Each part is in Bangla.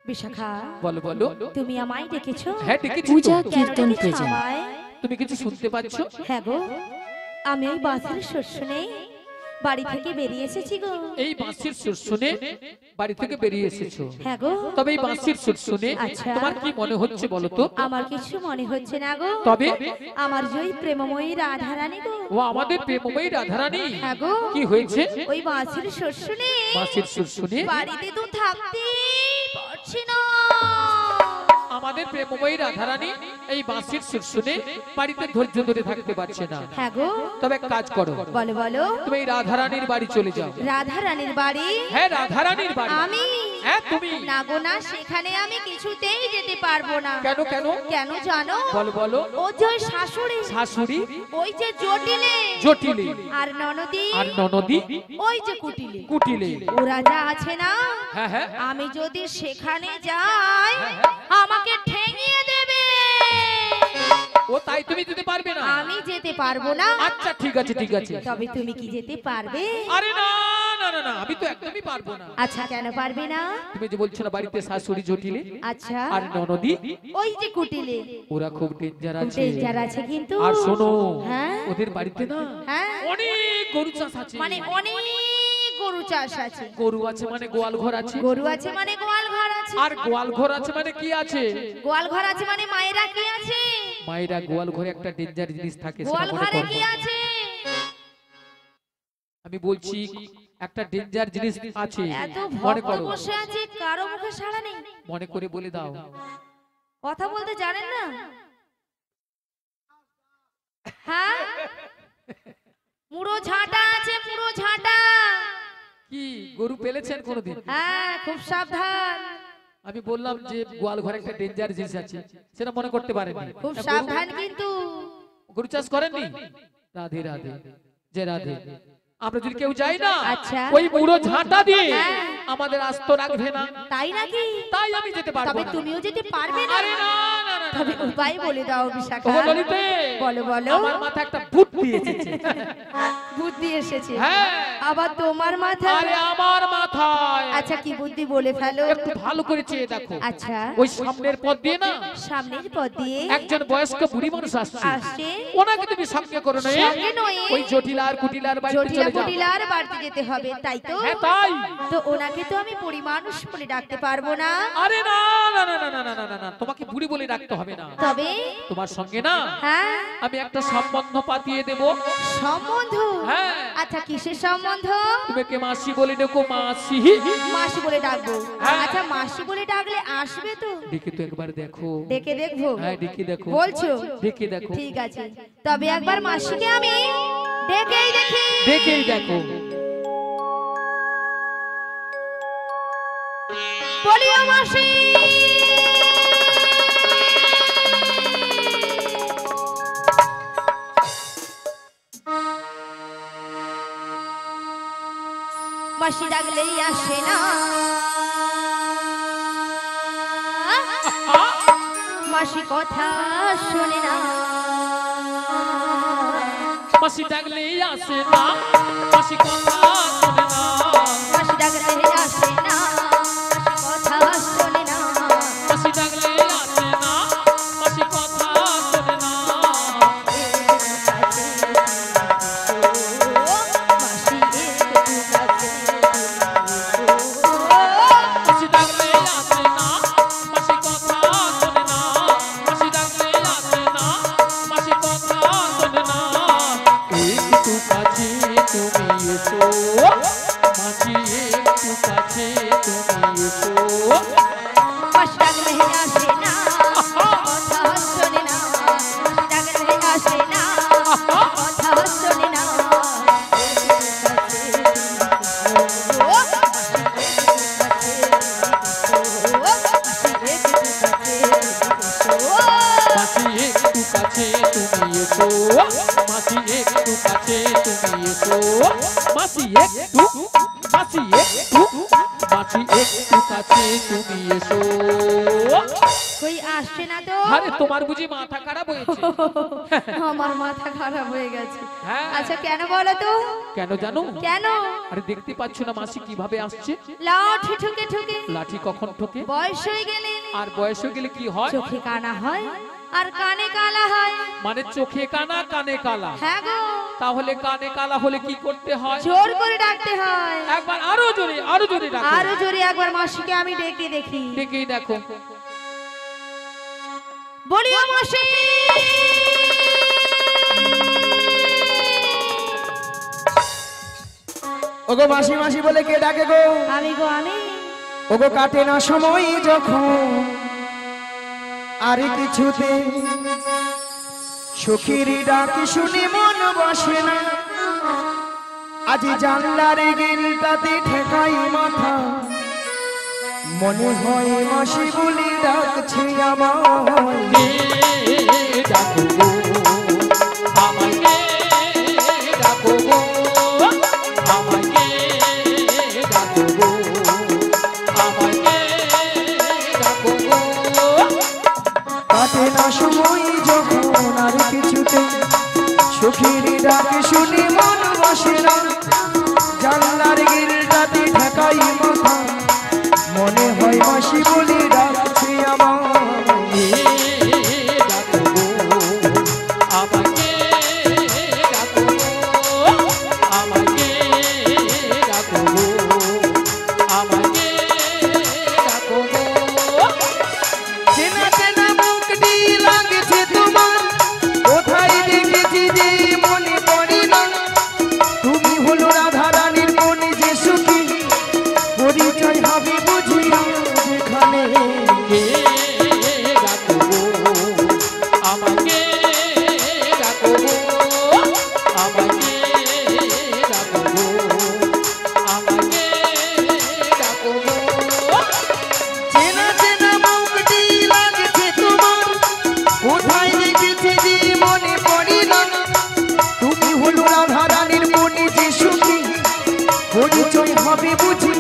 বিশাখা বলো বলো। তুমি আমায় ডেকেছো? হ্যাঁ ডেকেছি। পূজা কীর্তন প্রেজেন্ট। তুমি কিছু শুনতে পাচ্ছ? হ্যাঁ গো, আমি ওই বাঁশির সুর শুনে বাড়ি থেকে বেরিয়ে এসেছি গো। এই বাঁশির সুর শুনে বাড়ি থেকে বেরিয়ে এসেছো? হ্যাঁ গো। তবে এই বাঁশির সুর শুনে আচ্ছা। তোমার কি মনে হচ্ছে বলো তো? আমার কিছু মনে হচ্ছে না গো। তবে আমার জয় প্রেমময়ী রাধারানী গো। ও আমাদের প্রেমময়ী রাধারানী। হ্যাঁ গো। কি হয়েছে? ওই বাঁশির সুর শুনে বাঁশির সুর শুনে বাড়িতে তো থাকতে পারছি না। আমাদের প্রেমময়ী রাধারানী এই বাঁশির সুর শুনে বাড়িতে ধৈর্য ধরে থাকতে পারছে না। হ্যাঁ গো। তবে এক কাজ করো, বলো বলো। তুমি এই রাধারানীর বাড়ি চলে যাও। রাধারানীর বাড়ি? হ্যাঁ রাধারানীর বাড়ি। আমি? হ্যাঁ তুমি। না গো না, সেখানে আমি কিছুতেই যেতে পারবো না। কেন কেন? কেন জানো? বলো বলো। ও যে শাশুড়ি, শাশুড়ি, ওই যে জটিলে, জটিলে, আর ননদি, আর ননদি, ওই যে কুটিলে, কুটিলে, ওরা যা আছে না, হ্যাঁ হ্যাঁ, আমি যদি সেখানে যাই আমাকে ঠেঙিয়ে দেবে। ও তাই তুমি যেতে পারবে না? আমি যেতে পারবো না। আচ্ছা ঠিক আছে ঠিক আছে। তবে তুমি কি যেতে পারবে? আরে না না না না, আমি তো একদমই পারবো না। আচ্ছা কেন পারবে না? তুমি যে বলছো না বাড়িতে শাশুড়ি জটিলে আচ্ছা, আর ননদি, ওই যে কুটিলে, ওরা খুব ডেঞ্জার আছে। ডেঞ্জার আছে কিন্তু। আর শোনো, হ্যাঁ ওদের বাড়িতে না হ্যাঁ অনেক গরু চাষ আছে। মানে অনেক গরু চাষ আছে। গরু আছে মানে গোয়াল ঘর আছে। গরু আছে মানে গোয়াল ঘর আছে। আর গোয়াল ঘর আছে মানে কি আছে? গোয়াল ঘর আছে মানে মায়েরা কি আছে? মায়েরা গোয়াল ঘরে একটা ডেঞ্জার জিনিস থাকে, সেটা গোয়াল মনে ঘরে করো। কি আছে? আমি বলছি একটা ডেঞ্জার জিনিস আছে, এত মনে ভক্ত করো। বসে আছে, কারো মুখে সাড়া নেই। মনে করে বলে দাও। কথা বলতে জানেন না? হ্যাঁ, মুড়ো ঝাঁটা আছে, মুড়ো ঝাঁটা। কি গরু পেলেছেন কোনোদিন? হ্যাঁ, খুব সাবধান। আমি বললাম যে গোয়াল ঘরে একটা ডেঞ্জার জিনিস আছে, সেটা মনে করতে পারেননি। খুব সাবধান কিন্তু। গরু চাষ করেননি? রাধে রাধে, যে রাধে। আমরা যদি কেউ যাই না, আচ্ছা। ওই মুড়ো ঝাঁটা দিয়ে হ্যাঁ। আমাদের আস্ত রাখবে না। তাই নাকি? তাই আমি যেতে পারবো তবে না। তুমিও যেতে পারবে না? আরে না না না, তবে না, না। উপায় বলে দাও বিশাখা। ও ললিতে, বলো বলো। আমার মাথায় একটা বুদ্ধি এসেছে। বুদ্ধি এসেছে? হ্যাঁ। আবার তোমার মাথায়? আরে আমার মাথায়। আচ্ছা কি বুদ্ধি বলে ফেলো। একটু ভালো করে চেয়ে দেখো। আচ্ছা। ওই সামনের পথ দিয়ে না সামনের পথ দিয়ে একজন বয়স্ক বুড়ি মানুষ আসছে। আসছে। ওনাকে তুমি সঙ্গে করো না, সঙ্গে নয়। ওই জটিলার কুটিলার বাড়িতে জটিলা চলে যাও। কুটিলার বাড়িতে যেতে হবে, তাই তো? হ্যাঁ তাই। তো ওনাকে তো আমি বুড়ি মানুষ বলে ডাকতে পারবো না। আরে না না না না না না না না, তোমাকে বুড়ি বলে রাখতে হবে না। তবে তোমার সঙ্গে না হ্যাঁ আমি একটা সম্বন্ধ পাতিয়ে দেব। সম্বন্ধ? হ্যাঁ। আচ্ছা কিসের সম্বন্ধ? তোমাকে মাসি বলে ডেকো, মাসি। মাসি বলে ডাকবো? হ্যাঁ। আচ্ছা মাসি বলে ডাকলে আসবে তো? ডেকে তো একবার দেখো। ডেকে দেখবো? হ্যাঁ ডেকে দেখো। বলছো? ডেকে দেখো। ঠিক আছে, তবে একবার মাসিকে আমি ডেকেই দেখি। ডেকেই দেখো। বলিও মাসি। মাসি ডাকলেই আসে না, মাসি কথা শোনে না। মাসি ডাকলেই আসে না, মাসি কথা শোনে না। মাসি ডাকলেই আসে না, মাসি কথা শোনে না। মাসি ডাকলেই আসে না, মাসি কথা শোনে না। মাসি ডাকলেই আসে না, মাসি কথা শোনে না। মাসি ডাকলেই আসে না, মাসি কথা শোনে না। একটু কাছে তুমি এসো, মাসি একটু কাছে তুমি এসো। মাসি ডাকলেই আসে না, কথা শোনে না। মাসি ডাকলেই আসে না, কথা শোনে না। মাসি একটু কাছে তুমি এসো, মাসি একটু কাছে তুমি এসো। মাসি একটু, মাসি একটু, মাসি একটু কাছে কাছে তুমি এসো। কই আসছে না তো? আরে তোমার বুঝি মাথা খারাপ হয়েছে? আমার মাথা খারাপ হয়ে গেছে। হ্যাঁ। আচ্ছা কেন বলো তো? কেন জানো? কেন? আরে দেখতে পাচ্ছ না মাসি কিভাবে আসছে? লাঠি ঠুকে ঠুকে। লাঠি কখন ঠোকে? বয়স হয়ে গেলে আর বয়স হয়ে গেলে কি হয়? চোখে কানা হয় আর কানে কালা হয়। মানে চোখে কানা কানে কালা। হ্যাঁ গো। তাহলে কানে কালা হলে কি করতে হয়? জোর করে ডাকতে হয়। একবার আরো জোরে ডাকো। আরো জোরে একবার মাসিকে আমি ডেকে দেখি। ডেকেই দেখো। বলি ও মাসি, ওগো মাসি মাসি বলে কে ডাকে গো? আমি গো আমি। ওগো কাটে না সময় যখন আর কিছুতে সখীর ডাক শুনে মন বসে না। আজি জানলার গিলটাতে ঠেকাই মাথা, মনে হয় মাসি বলে ডাকছে আমায়। ডাকো গো আমাকে, ডাকো গো আমাকে, ডাকো গো আমাকে, ডাকো গো। কাটে না সময় যখন আর কিছুতে সখীর ডাক শুনে মন বসে না। জানলার গিলটাতে ঠেকাই মাথা, মনে হয় মাসি বলে ডাকছে আমায়। ডাকো গো আমাকে, ডাকো গো আমাকে, ডাকো গো আমাকে, ডাকো গো। চেনা চেনা মুখটি লাগছে তোমার, কোথায় দেখেছি যে মনে পড়ে না। তুমি হলো রাধা রানীর মনে যে সুখী, পরিচয় হবে বুঝি যেখানে। ডাকো গো আমাকে, ডাকো গো আমাকে, ডাকো গো আমাকে, ডাকো গো। চেনা চেনা মুখটি লাগছে তোমার, কোথায় দেখেছি যে মনে পড়ে না। তুমি হলো রাধা রানীর মনে যে সুখী, পরিচয় হবে বুঝি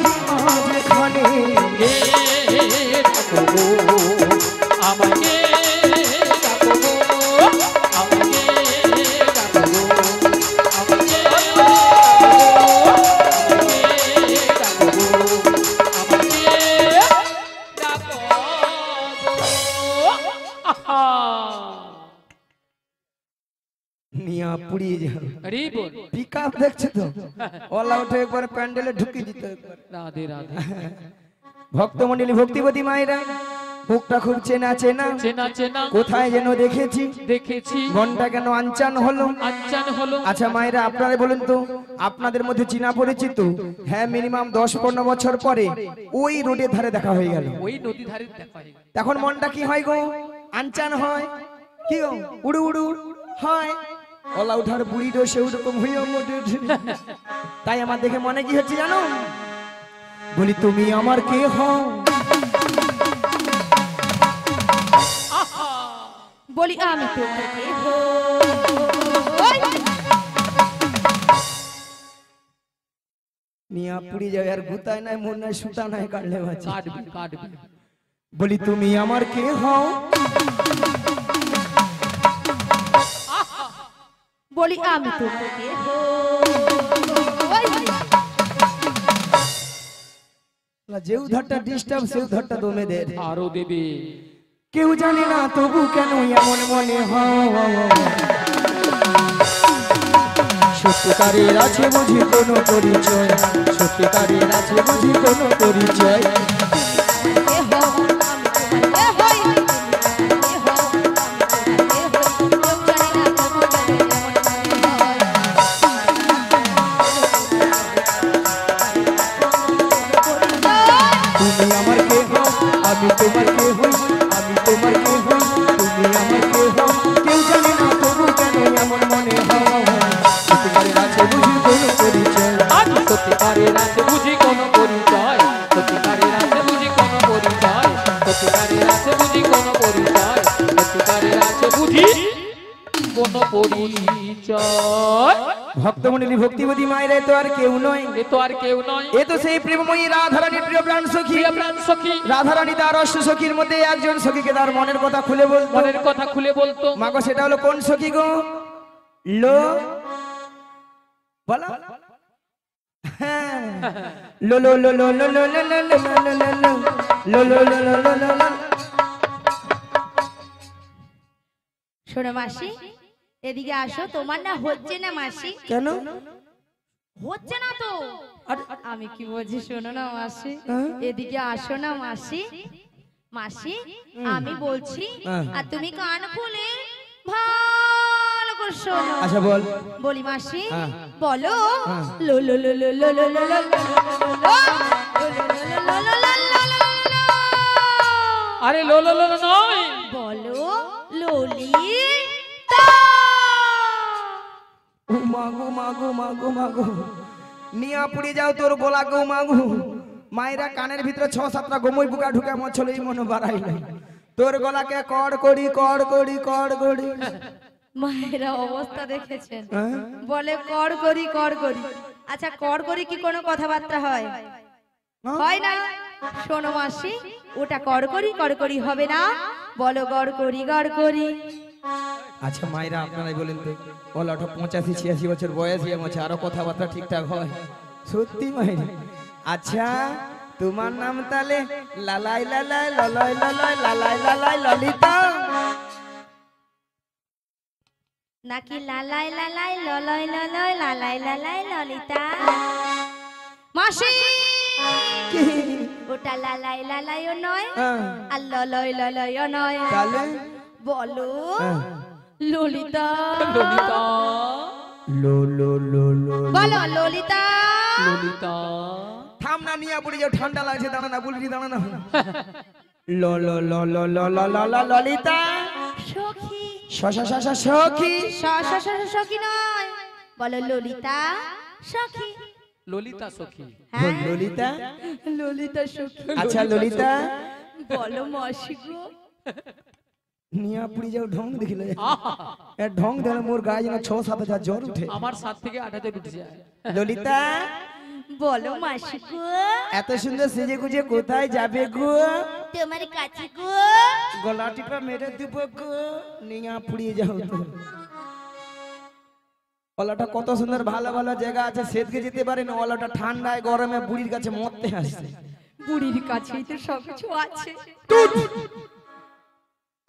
যেখানে। ডাকো গো আমাকে, ডাকো গো আমাকে, ডাকো গো আমাকে, ডাকো গো আমাকে, ডাকো গো। আহা! নিয়া পুড়িয়ে যাবে। আরে বল। পিক আপ দেখছে তো, ওলা উঠে একবার প্যান্ডেলে ঢুকিয়ে দিতে একবার। রাধে রাধে। ভক্তমণ্ডলী ভক্তিপতি মায়েরা, বুকটা খুব চেনা চেনা, চেনা চেনা কোথায় যেন দেখেছি। দেখেছি, মনটা কেন আনচান হলো। আচ্ছান হলো। আচ্ছা মায়েরা, আপনারা বলুন তো, আপনাদের মধ্যে চিনা পরিচিত? হ্যাঁ, মিনিমাম 10-15 বছর পরে ওই রোডের ধারে দেখা হয়ে গেল। ওই নদী ধারে দেখা হয়। তখন মনটা কি হয় গো? আনচান হয় কি গো? উড়ু উড়ু হয়। ওলা উঠার বুড়িরও সেরকম হইয়া মোটে। তাই আমার দেখে মনে কি হচ্ছে জানো? বলি তুমি আমার কে হও? বলি আমি তোমার কে হই? নিয়া পুড়ি যাবে আর গুতায় নাই, মন নাই, সুতা নাই, কাটলে বাঁচি। কাটবি কাটবি। বলি তুমি আমার কে হও? বলি আমি তোমার কে হই? যে উধারটা ডিস্টার্ব সে উধারটা দমে দে। আরো দেবে। কেউ জানে না তবু কেন এমন মনে হয়। সত্যিকারের আছে বুঝি কোনো পরিচয়, সত্যিকারের আছে বুঝি কোনো পরিচয়। কে হও? আমি তোমার কে হই? কে হও? আমি তোমার কে হই? কেউ জানে না তবু কেন এমন মনে হয়। তুমি আমার কে হও? আমি তোমার কে হই? আমি তোমার কে হই? তুমি আমার কে হও? কেউ জানে না তবু কেন এমন মনে হয়। সত্যিকারের আছে বুঝি কোনো পরিচয়। আজ সত্যিকারের আছে বুঝি কোনো পরিচয়, সত্যিকারের আছে বুঝি কোনো পরিচয়, সত্যিকারের আছে বুঝি কোনো পরিচয়, সত্যিকারের আছে বুঝি কোনো পরিচয়। ভক্তমণ্ডলী ভক্তিবতী মায়ের এ তো আর কেউ নয়, এ তো আর কেউ নয়, এ তো সেই প্রেমময়ী রাধারানীর প্রিয় প্রাণ সখী। প্রিয় প্রাণ সখী। রাধারানী তার অষ্ট সখীর মধ্যে একজন সখীকে তার মনের কথা খুলে বলতো। মনের কথা খুলে বলতো। মাগো সেটা হলো কোন সখী গো? লো বলো হ্যাঁ লো লো লো লো লো লো লো লো লো লো লো লো লো লো লো লো লো লো। শোনো মাসি, এদিকে আসো। তোমার না হচ্ছে না মাসি? কেন? হচ্ছে না তো। আমি কি বলছি শোনো না মাসি, এদিকে আসো না মাসি। মাসি আমি বলছি আর তুমি কান খুলে ভালো করে শোনো। আচ্ছা বল। বলি মাসি হ্যাঁ। বলো লো লো লো লো লো লো লো লো আরে লো লো লো লো নয়, বলো ললিতা। ও মাগো মাগো মাগো মাগো নিয়া পুড়ে যাও তোর গলা গো মাগো। মায়েরা কানের ভিতরে 6-7টা গোমই বুকা ঢুকে মছলেই মনে বাড়াই নাই। তোর গলাকে কড় করি কড় করি কড় করি। মায়েরা অবস্থা দেখেছেন, হ্যাঁ? বলে কর করি কর করি। আচ্ছা কর করি কি কোনো কথাবার্তা হয়? হয় না। শোনো মাসি, ওটা কর করি হবে না, বলো গড় করি। আচ্ছা মায়েরা আপনারাই বলেন তো, বলাটা 85-86 বছর বয়সী আছে, আরো কথাবার্তা ঠিকঠাক হয়? সত্যি মায়েরা? আচ্ছা তোমার নাম তাহলে লালাই লালাই ললয় ললয় লালাই লালাই ললিতা নাকি লালাই লালাই ললয় ললয় লালাই লালাই ললিতা? মাসি কি? ওটা লালাই লালাইও নয় হ্যাঁ, আর ললয় ললয়ও নয়, তাহলে বলো হ্যাঁ। ললিতা। ললিতা, লো লো লো লো বলো ললিতা। ললিতা। থাম না, নিয়ে পড়ে যাও, ঠান্ডা লাগছে, দাঁড়া না বুলরি, দাঁড়া না। লো লো লো লো লো লো লো লো ললিতা সখী। শশা শশা সখী। সখী নয়, বলো ললিতা সখী। ললিতা সখী। হ্যাঁ, ললিতা। ললিতা সখী। আচ্ছা ললিতা বলো মাসি গো। নিয়া পুড়ি যাও, ঢং দেখিলে এ ঢং দিলে মোর গায়ে যেন 6-7 হাজার জ্বর উঠে। আমার 7 থেকে 8 হাজার উঠে যায়। ললিতা বলো মাসি গো। এত সুন্দর সেজে গুজে কোথায় যাবে গো? তোমার কাছে গো। গলা টিপা মেরে দিব গো। নিয়া পুড়িয়ে যাও তো। ওলাটা কত সুন্দর ভালো ভালো জায়গা আছে, সেদকে যেতে পারে না। ওলাটা ঠান্ডায় গরমে বুড়ির কাছে মরতে আসছে। বুড়ির কাছেই তো সবকিছু আছে।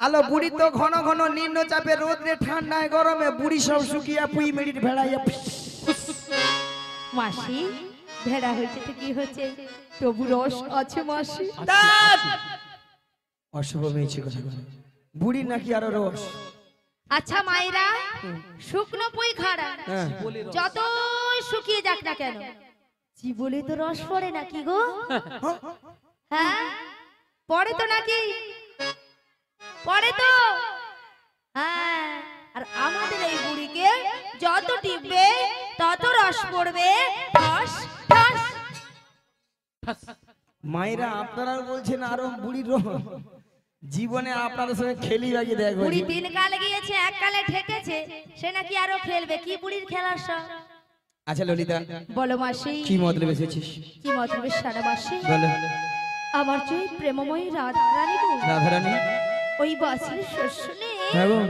আলো বুড়ি তো ঘন ঘন নিম্ন চাপে রোদে ঠান্ডায় গরমে বুড়ি সব শুকিয়া পুই মেরিট ভেড়াইয়া। মাসি ভেড়া হয়েছে তো কি হচ্ছে, তবু রস আছে মাসি। অশুভ মেয়েছে কথা বলে। বুড়ি নাকি আরো রস? আচ্ছা মায়েরা, শুকনো পুই খাড়া হ্যাঁ। যতই শুকিয়ে যাক না কেন, জীবনে তো রস পড়ে নাকি গো? হ্যাঁ পড়ে তো নাকি? পড়ে তো। হ্যাঁ, আর আমাদের এই বুড়িকে যত টিপবে তত রস পড়বে। ঠস ঠস। মায়েরা আপনারা বলছেন আরো বুড়ির রস। জীবনে আপনাদের সঙ্গে খেলি বাকি দেখো। বুড়ি 3 কালে গিয়েছে, 1 কালে ঠেকেছে, সে নাকি আরো খেলবে। কি বুড়ির খেলার সব? আচ্ছা ললিতা বলো মাসি, কি মতলব এসেছিস? কি মতলবে সারা মাসি? বলো। আমার যে প্রেমময়ী রাধারানী গো, রাধারানী। ওই বাসের শোষণে হ্যাঁ গো।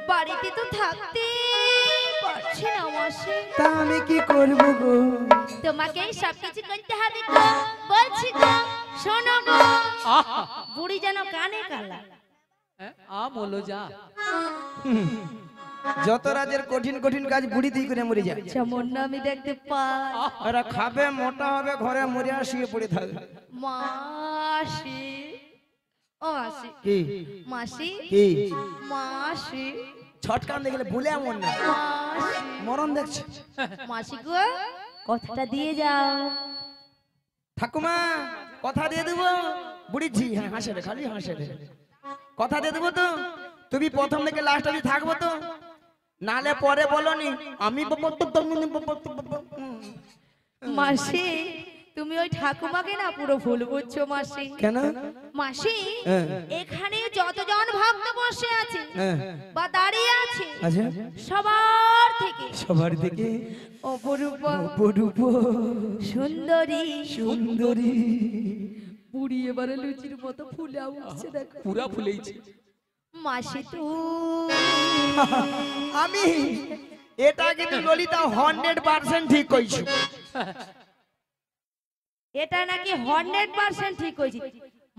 বাড়িতে তো থাকতে পারছে না মাসি। তা আমি কি করব গো? তোমাকে সবকিছু করতে হবে গো, বলছি গো। শোনো গো, বুড়ি যেন কানে কালা। বলো যা। যত রাজের কঠিন কঠিন কাজ বুড়িতেই করে মরে যায়। যেমন না আমি দেখতে পাই। ওরা খাবে, মোটা হবে, ঘরে মরে আর শুয়ে পড়ে থাকবে। মাসি, ও মাসি, কি মাসি, কি মাসি, ছটকান দেখলে ভুলে এমন না, মাসি, মরণ দেখছে। মাসি গো, কথাটা দিয়ে যাও। ঠাকুমা কথা দিয়ে দেবো। বুড়ি ঝি হ্যাঁ হাসে রে, খালি হাসে রে। কথা দিয়ে দেবো তো, তুমি প্রথম থেকে লাস্ট অবধি থাকবো তো, নালে পরে বলনি আমি। মাসি তুমি ওই ঠাকুমাকে না পুরো ভুল বুঝছো মাসি। কেন? মাসি হ্যাঁ। এখানে যতজন ভক্ত বসে আছে হ্যাঁ। বা দাঁড়িয়ে আছে আচ্ছা সবার থেকে সবার থেকে অপরূপ অপরূপ সুন্দরী সুন্দরী বুড়ি এবারে লুচির মতো ফুলে উঠছে দেখো পুরা ফুলেইছে। মাসি আমি এটা কিন্তু ললিতা 100% ঠিক কইছো। এটা নাকি 100% ঠিক হয়েছে।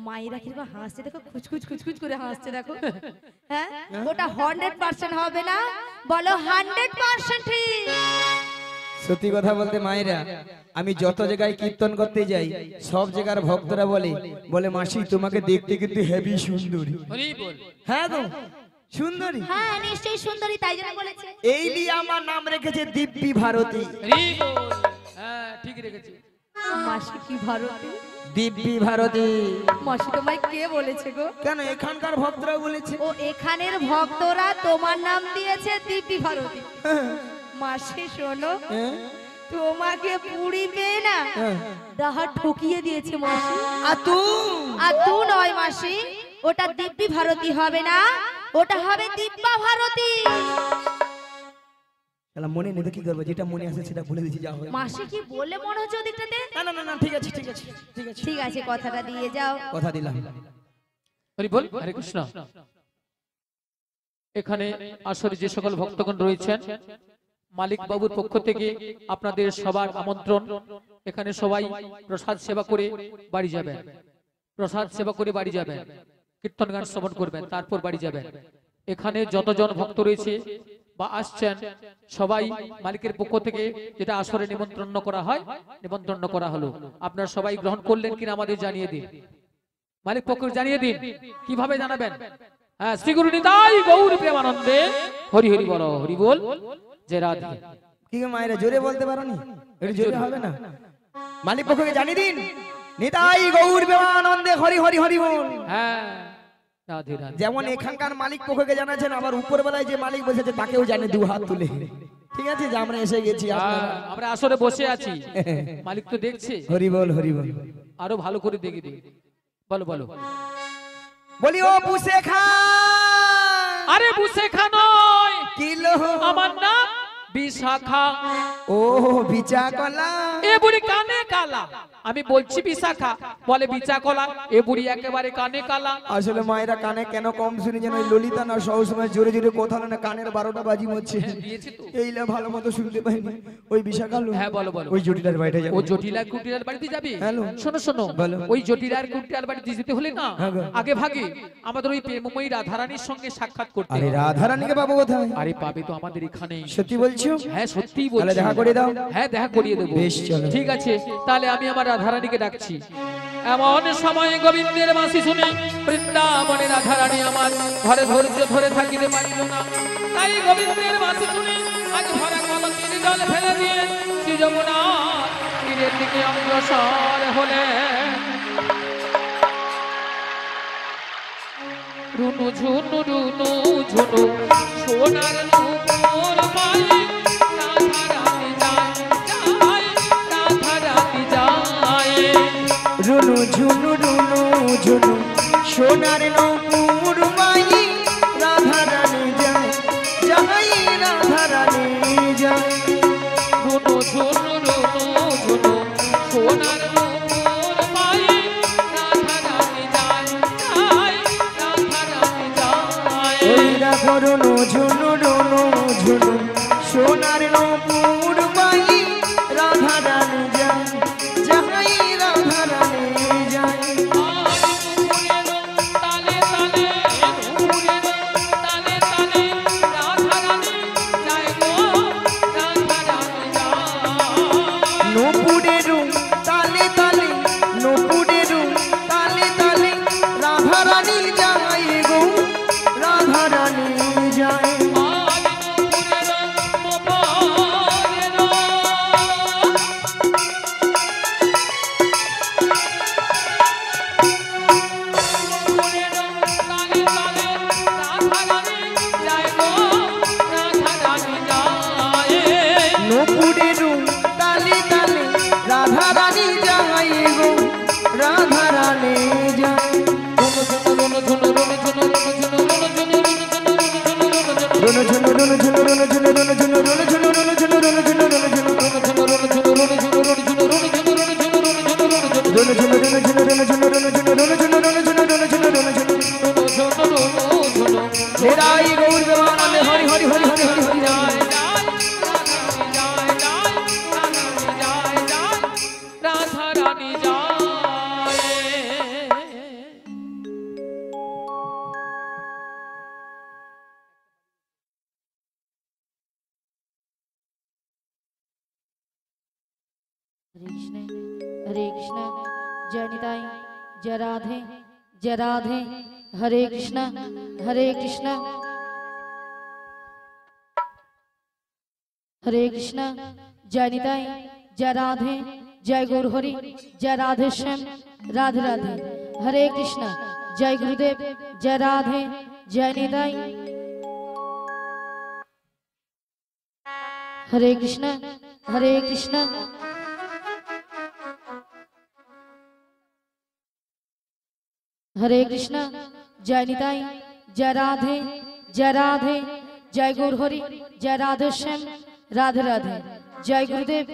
মায়েরা কিরকম হাসছে দেখো, খুচখুচ খুচখুচ করে হাসছে দেখো। হ্যাঁ ওটা 100% হবে না, বলো 100% ঠিক। সত্যি কথা বলতে মায়েরা, আমি যত জায়গায় কীর্তন করতে যাই সব জায়গার ভক্তরা বলে মাসি তোমাকে দেখতে কিন্তু হেভি সুন্দরী। হরি বল। হ্যাঁ তো সুন্দরী। হ্যাঁ নিশ্চয়ই সুন্দরী, তাই জন্য বলেছে। এই নিয়ে আমার নাম রেখেছে দিব্যি ভারতী। হরি বল। হ্যাঁ ঠিক রেখেছি। মাসি কি ভারতী? দিব্যি ভারতী। মাসি তোমায় কে বলেছে গো? কেন এখানকার ভক্তরা বলেছে। ও এখানের ভক্তরা তোমার নাম দিয়েছে দিব্যি ভারতী। হ্যাঁ, মাসি শোনো, হ্যাঁ, তোমাকে পুরি পেয়ে না হ্যাঁ। দাহা ঠকিয়ে দিয়েছে মাসি। আর তু নয় মাসি, ওটা দিব্যি ভারতী হবে না, ওটা হবে দিব্যা ভারতী। শালা মনে নেই তো কি করবো, যেটা মনে আসে সেটা বলে দিচ্ছি, যা হয়। মাসি কি বলে মনে হচ্ছে ওদিকটাতে? না না না না, ঠিক আছে ঠিক আছে ঠিক আছে ঠিক আছে, কথাটা দিয়ে যাও। কথা দিলাম। হরি বল। হরে কৃষ্ণ। এখানে আসলে যে সকল ভক্তগণ রয়েছেন, মালিক বাবুর পক্ষ থেকে আপনাদের সবার আমন্ত্রণ। এখানে সবাই প্রসাদ সেবা করে বাড়ি যাবেন, প্রসাদ সেবা করে বাড়ি যাবেন, কীর্তন গান শ্রবণ করবেন, তারপর বাড়ি যাবেন। এখানে যতজন ভক্ত রয়েছে বা আসছেন সবাই মালিকের পক্ষ থেকে যেটা আসরে নিমন্ত্রণ করা হয়, নিমন্ত্রণ করা হলো। আপনারা সবাই গ্রহণ করলেন কিনা আমাদের জানিয়ে দিন, মালিক পক্ষ জানিয়ে দিন। কিভাবে জানাবেন? হ্যাঁ, শ্রী গুরু নিতাই গৌর প্রেমানন্দে হরি হরি বল। হরি বল। জয় রাধে। কি গো মায়েরা, জোরে বলতে পারো নি? একটু জোরে হবে না? মালিক পক্ষকে জানিয়ে দিন, নিতাই গৌর প্রেমানন্দে হরি হরি হরি বল। হ্যাঁ, রাধে রাধে। যেমন এখানকার মালিক পক্ষকে জানাচ্ছেন, আবার উপরবেলায় যে মালিক বসেছে তাকেও জানে দু হাত তুলে। ঠিক আছে, যে আমরা এসে গেছি, আপনারা আমরা আসরে বসে আছি, মালিক তো দেখছে। হরি বল হরি বল। আরো ভালো করে দেখে দিই। বলো বলো। বলি ও বুসে খা। আরে বুসে খা নয়, কিলো আমার নাম বিশাখা। ও বিচা কলা। এ বুড়ি কানে কালা। আমি বলছি বিশাখা, বলে বিচা কলা। এ বুড়ি একেবারে কানে কালা। আসলে মায়েরা কানে কেন কম শুনি যেন, ওই ললিতা না সব সময় জোরে জোরে কথা বলে না, কানের 12টা বাজি মরছে। দিয়েছি তো। এইলা ভালো মতো শুনতে পাইনি। ওই বিশাখা লো। হ্যাঁ বলো বলো। ওই জটিলার বাড়িতে যাবে। ও জটিলার কুটিলার বাড়িতে যাবি? হ্যালো। শোনো শোনো, বলো। ওই জটিলার কুটিলার বাড়িতে যেতে হলে না হ্যাঁ গো। আগে ভাগে আমাদের ওই প্রেমময়ী রাধারানীর সঙ্গে সাক্ষাৎ করতে আরে হবে। রাধারানীকে পাবো কোথায়? আরে পাবে তো আমাদের এখানে। সত্যি বলছো? হ্যাঁ সত্যিই তাহলে বলছি। দেখা করে দাও। হ্যাঁ দেখা করিয়ে দেবো। বেশ, চলো। ঠিক আছে, তাহলে আমি আমার রাধারানীকে ডাকছি। এমন সময় গোবিন্দের বাঁশি শুনে বৃন্দাবনে রাধারানী আমার ঘরে ধৈর্য ধরে থাকিতে পারিল না। তাই গোবিন্দের বাঁশি শুনে আজ ভরা কলকের জল ফেলে দিয়ে শ্রী যমুনার তীরের দিকে অগ্রসর হলেন। রুনু ঝুনু রুনু ঝুনু সোনার নূপুর মাই, রাধারানী যায় যায়, রাধারানী যায়। রুনু ঝুনু রুনু ঝুনু সোনার নূপুর মাই, রাধারানী যায় যাই, রাধারানী যায়। রুনু ঝুনু রুনু ঝুনু সোনার নূপুর মাই, রাধারানী যায় যায়, রাধারানী যায়। ওই দেখো রুনু ঝুনু রুনু ঝুনু সোনার নূপুর মাই, রাধারানী যায় যাই, রাধারানী যায়। তালে তালে हरे कृष्ण जय निताई जय राधे हरे कृष्ण हरे कृष्ण जय निताई जय राधे जय गौर हरि जय राधे श्याम राधे राधे हरे कृष्ण जय गुरुदेव जय राधे जय निताई हरे कृष्ण हरे कृष्ण हरे कृष्ण जय निताई जय राधे जय गौर हरि जय राधे श्याम राधे राधे जय गुरुदेव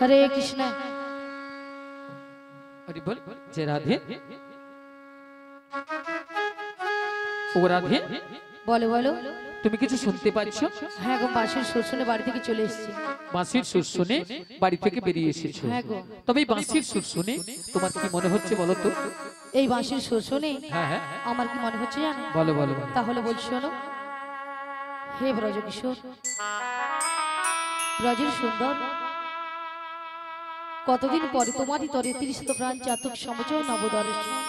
हरे कृष्ण हरि बोल जय राधे ও রাধে बोलो बोलो তুমি কিছু শুনতে পাচ্ছো? হ্যাঁ গো বাঁশির সুর শুনে বাড়ি থেকে চলে এসেছি। বাঁশির সুর শুনে বাড়ি থেকে বেরিয়ে এসেছো। হ্যাঁ গো। তবে এই বাঁশির সুর শুনে তোমার কি মনে হচ্ছে বলো তো? এই বাঁশির সুর শুনে হ্যাঁ হ্যাঁ আমার কি মনে হচ্ছে জানো? বলো বলো বলো। তাহলে বলছি শোনো। হে ব্রজ কিশোর ব্রজের সুন্দর কতদিন পরে তোমারই তরে তৃষিত প্রাণ চাতক সমচয় নবদর্শন।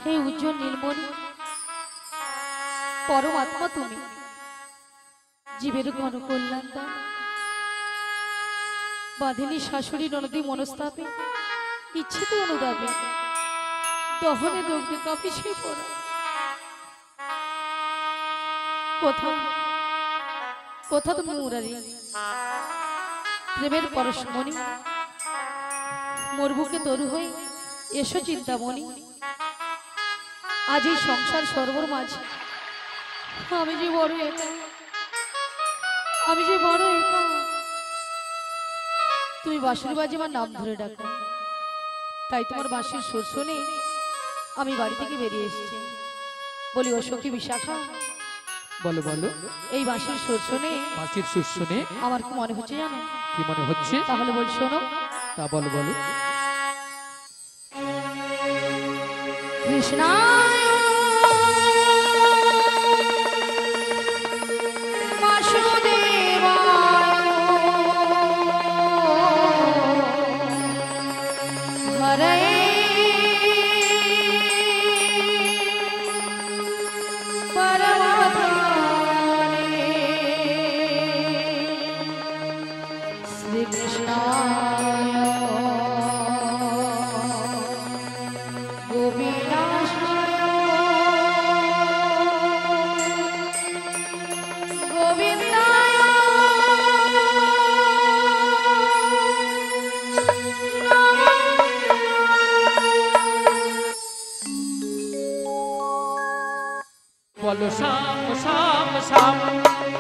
হে উজ্জ্বল নীলমণি পরমাত্মা তুমি জীবের ঘন কল্যাণ দান বাঁধিনী শাশুড়ি ননদী মনস্তাপে ইচ্ছিত অনুদাবে দহনে দগ্ধে কাপি সে পড়া কোথা তুমি মুরারি প্রেমের পরশমণি মোর বুকে তরু হয়ে এসো চিন্তামণি আজ এই সংসার সর্বর মাঝে আমি যে বড় একা তুমি বাঁশির বাজে আমার নাম ধরে ডাকো তাই তোমার বাঁশির সুর শুনে আমি বাড়ি থেকে বেরিয়ে এসেছি। বলি ও সখী বিশাখা বলো বলো। এই বাঁশির সুর শুনে বাঁশির সুর শুনে আমার কি মনে হচ্ছে জানো? কি মনে হচ্ছে? তাহলে বল শোনো। তা বলো বলো। কৃষ্ণায় বাসুদেবায় হরে পরমাত্মনে শ্রীকৃষ্ণায় গোবিনাশায় গোবিন্দায় বলো শ্যাম শ্যাম শ্যাম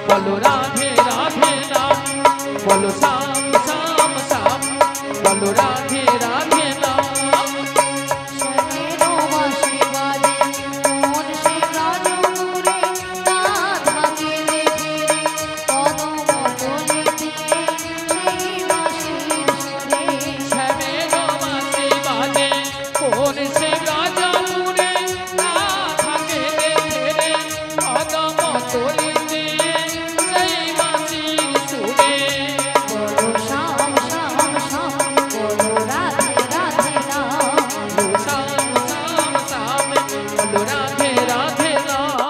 বলো রাধে রাধে রাম বলো শ্যাম শ্যাম শ্যাম বলো রাধে রাধে রাম শরণেরো বাঁশি বাজে মন সে রাজপুরে রাধাকে দেখে কদম তলিতে সেই বাঁশির সুরে শ্যামেরো বাঁশি বাজে কোন সে রাজাপুরে রাধাকে দেখে রে কদম তলিতে সেই বাঁশির সুরে বলো শ্যাম শ্যাম শ্যাম বলো রাধে রাধে রাম বলো শ্যাম শ্যাম শ্যাম বলো রাধে রাধে রাম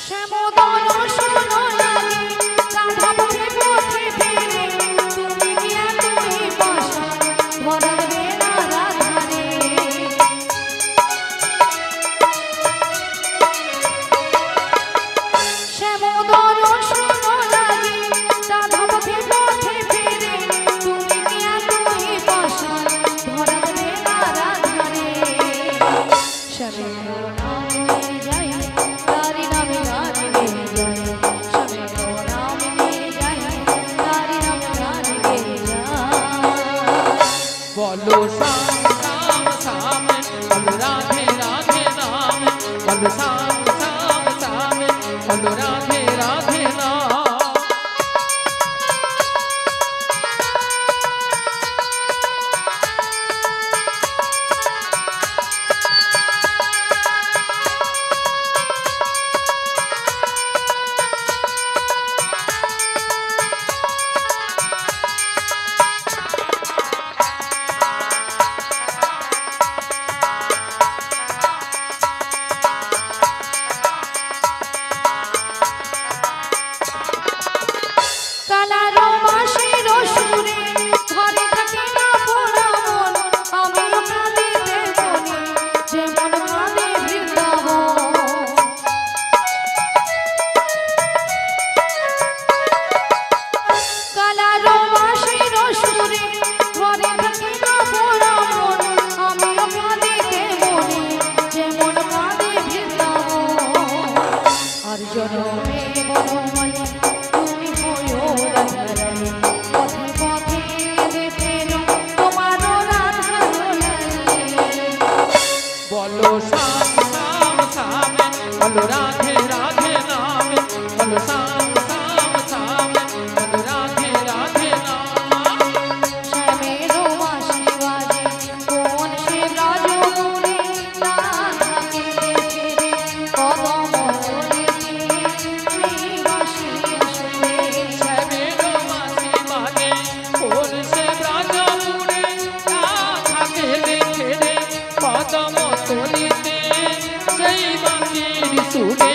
শ্যামদল শোনো লাগে রাধা পথে পথে ফিরে তুমি গিয়া তুমি পাশা ধরার বেলা রাধারে শ্যামদল শোনো লাগে রাধা পথে পথে ফিরে তুমি গিয়া তুমি পাশা ধরার বেলা রাধারে শ্যামের নামে যাই তারি নামে গানে যাই শ্যামের নামে যাই বলো শ্যাম শ্যাম শ্যাম বলো রাধে রাধে নাম বলো শ্যাম শ্যাম শ্যাম বলো রাধে রাধে নাম শ্যামেরও বাঁশি বাজে কোন সে ব্রজমুনি না থাকে দেখে রে কদম তলেতে সেই বাঁশি শুনে শ্যামেরও বাঁশি বাজে কোন সে ব্রজমুনি না থাকে দেখে রে কদম তলিতে সেই বাঁশির সুরে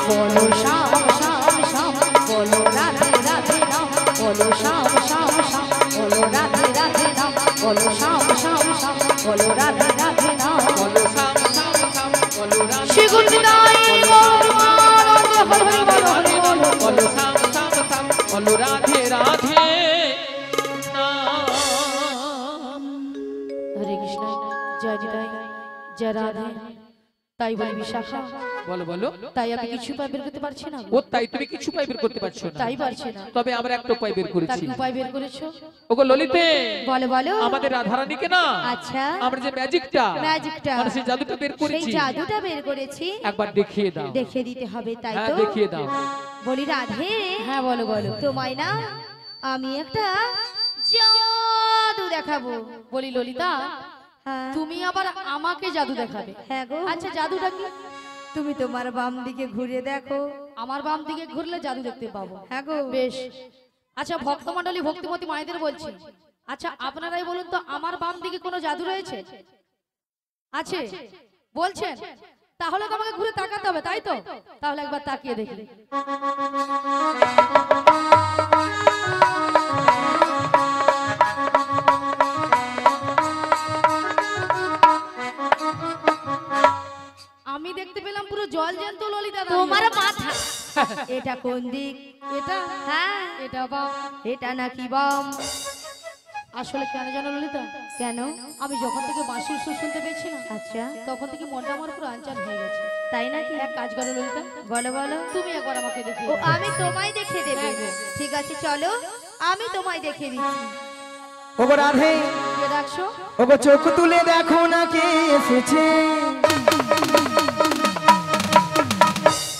বলো শ্যাম শ্যাম শ্যাম বলো রাধে রাধে নাম বলো শ্যাম শ্যাম শ্যাম বলো রাধে রাধে নাম বলো শ্যাম শ্যাম শ্যাম বলো রাধে রাধে নাম বলো শ্যাম শ্যাম শ্যাম বলো রাধে শ্রী গুণিতাই গৌর মহারাজ হরি হরি বল হরি বল বলো শ্যাম শ্যাম শ্যাম বলো রাধে রাধে নাম হরে কৃষ্ণ জয় নিতাই জয় রাধে তাই বলি বিশাখা বলো বলো তাই আমি কিছু উপায় বের করতে পারছি না ও তাই তুমি কিছু উপায় বের করতে পারছো না তাই পারছি না তবে আমরা একটা উপায় বের তার করেছি কি উপায় বের করেছো ওগো ললিতে বলো বলো আমাদের রাধারানীকে না আচ্ছা আমরা যে ম্যাজিকটা ম্যাজিকটা মানে সেই জাদুটা বের সেই করেছি জাদুটা বের করেছি একবার দেখিয়ে দাও দেখিয়ে দিতে হবে তাই হ্যাঁ তো দেখিয়ে দাও বলি রাধে হ্যাঁ বলো বলো তোমায় না আমি একটা জাদু দেখাবো বলি ললিতা হ্যাঁ তুমি আবার আমাকে জাদু দেখাবে? হ্যাঁ গো আচ্ছা জাদুটা কি? তুমি তোমার বাম দিকে ঘুরে দেখো আমার বাম দিকে ঘুরলে জাদু দেখতে পাবো। হ্যাঁ গো বেশ। আচ্ছা ভক্তমণ্ডলী ভক্তিমতী মায়েদের বলছি, আচ্ছা আপনারাই বলুন তো আমার বাম দিকে কোনো জাদু রয়েছে? আছে বলছেন? তাহলে তো আমাকে ঘুরে তাকাতে হবে, তাই তো? তাহলে একবার তাকিয়ে দেখি। আমি দেখতে পেলাম পুরো জল জ্যান্ত ললিতা দাঁড়িয়ে। তোমার মাথা এটা কোন দিক? এটা হ্যাঁ এটা বাম। এটা নাকি বাম? আসলে কেন জানো ললিতা, কেন? আমি যখন থেকে বাঁশির সুর শুনতে পেয়েছি না, আচ্ছা তখন থেকে মনটা আমার পুরো আনচান হয়ে গেছে। তাই নাকি? এক কাজ করো ললিতা, বলো বলো তুমি একবার আমাকে দেখিয়ে ও দাও। আমি তোমায় দেখে দেব। হ্যাঁ গো। ঠিক আছে চলো আমি তোমায় দেখে দিচ্ছি। ওগো রাধে কে ডাকছো? ওগো চোখ তুলে দেখো না কে এসেছে।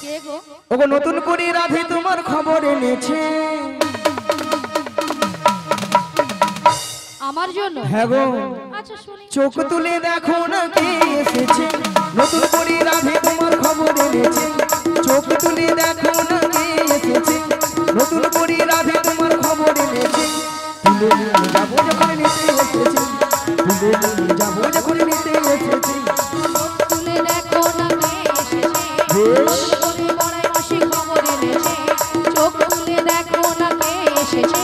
কে গো? ওগো নতুন করে রাধে তোমার খবর এনেছে। আমার জন্য? হ্যাঁ গো আচ্ছা শুনি। চোখ তুলে দেখো না কে এসেছে। নতুন করে রাধে তোমার খবর এনেছে। চোখ তুলে দেখো না কে এসেছে। নতুন করে রাধে তোমার খবর এনেছে। তুলে নিয়ে যাবো যখন নিতে এসেছে। তুলে নিয়ে যাবো যখন নিতে এসেছে। তুলে দেখো না কে এসেছে। বেশ। করে বড়াই মাসি খবর এনেছে। চোখ তুলে দেখো না কে এসেছে।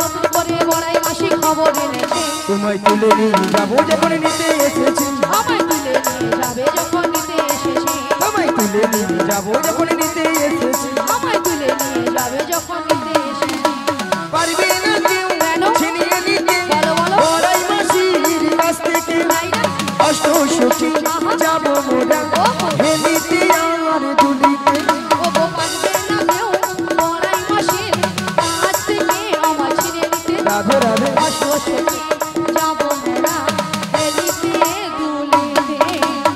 নতুন করে বড়াই মাসি খবর এনেছে। তোমায় তুলে নিয়ে যাবো যখন নিতে এসেছে। আমায় তুলে নিয়ে যাবে যখন নিতে এসেছে। তোমায় তুলে নিয়ে যাবো যখন নিতে এসেছে। আমায় তুলে নিয়ে যাবে যখন নিতে এসেছে। পারবে না কেউ কেন? ছিনিয়ে নিতে। বলো বলো। বড়াই মাসির কাছ থেকে তাই না? অষ্ট সখী যাবো মোরা। হেলিতে আর দুলিতে। ও গো পারবে না কেউ বড়াই মাসির কাছ থেকে আমায় ছিনিয়ে নিতে। রাধে রাধে অশ্বসখী যাবো মোরা হেলিতে দুলিতে।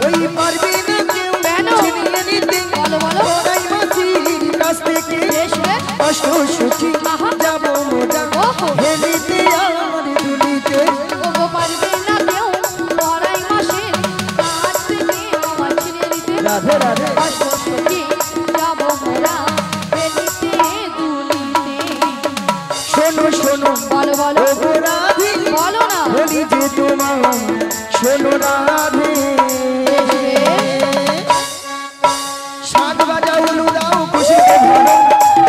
ওই পারবে না কেউ কেন? ছিনিয়ে নিতে। বলো বলো। বড়াই মাসির কাছ থেকে বেশ বেশ। অষ্ট সখী যাবো মোরা। ওহো। হেলিতে আর দুলিতে। ও গো পারবে না কেউ বড়াই মাসির কাছ থেকে আমায় ছিনিয়ে নিতে। রাধে রাধে অশ্বসখী যাবো মোরা হেলিতে দুলিতে। শোনো শোনো বলো বলো। ওগো রাধে বলো না। বলি যে তোমার শোনো রাধে। শাক বাজাও লুদাও খুশিতে ভরো।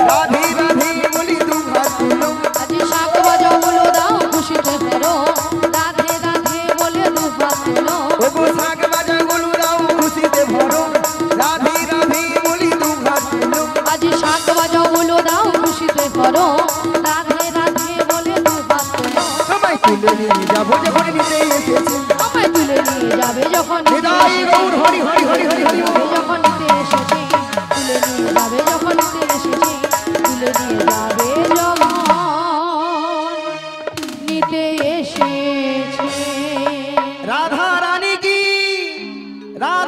রাধে রাধে বলি দুহাত তুলো। আজি শাক বাজাও বলো দাও খুশিতে ফেরো। রাধে রাধে বলে দুহাত তুলো। ওগো শাক বাজাও লুদাও খুশিতে ভরো। রাধে রাধে বলি দুহাত তুলো। আজি শাক বাজাও বলো দাও খুশিতে ফেরো। রাধে রাধে বলে দুহাত তুলো। তোমায় তুলে নিয়ে যাবো যখন নিতে এসেছে। আমায় তুলে নিয়ে যাবে যখন নিতে হৃদয় এসেছে। গৌর হরি হরি হরি হরি হরি যাবে যখন নিতে এসেছে। তুলে নিয়ে যাবে যখন নিতে এসেছে। তুলে নিয়ে যাবে যখন নিতে এসেছে। রাধা রানী কি রাধা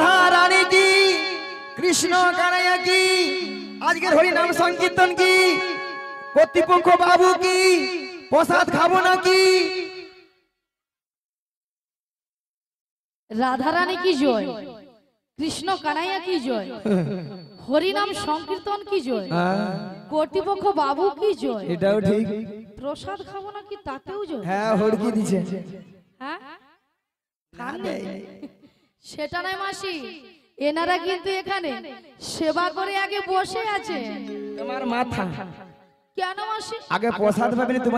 কৃষ্ণ কানাইয়া কি, আজকের হরি নাম সংকীর্তন কি, কর্তৃপক্ষ বাবু কি, প্রসাদ খাবো নাকি? রাধারানী কি জয়, কৃষ্ণ কানাইয়া কি জয়, হরিনাম সংকীর্তন কি জয়, কর্তৃপক্ষ বাবু কি জয়, এটাও ঠিক। প্রসাদ খাবো নাকি তাতেও জয়। হ্যাঁ হড়কি দিছে। হ্যাঁ না দেয়। সেটা নয় মাসি, এনারা কিন্তু এখানে সেবা করে আগে বসে আছে। তোমার মাথা কেন মাসি? আগে প্রসাদ পাবেন তোমার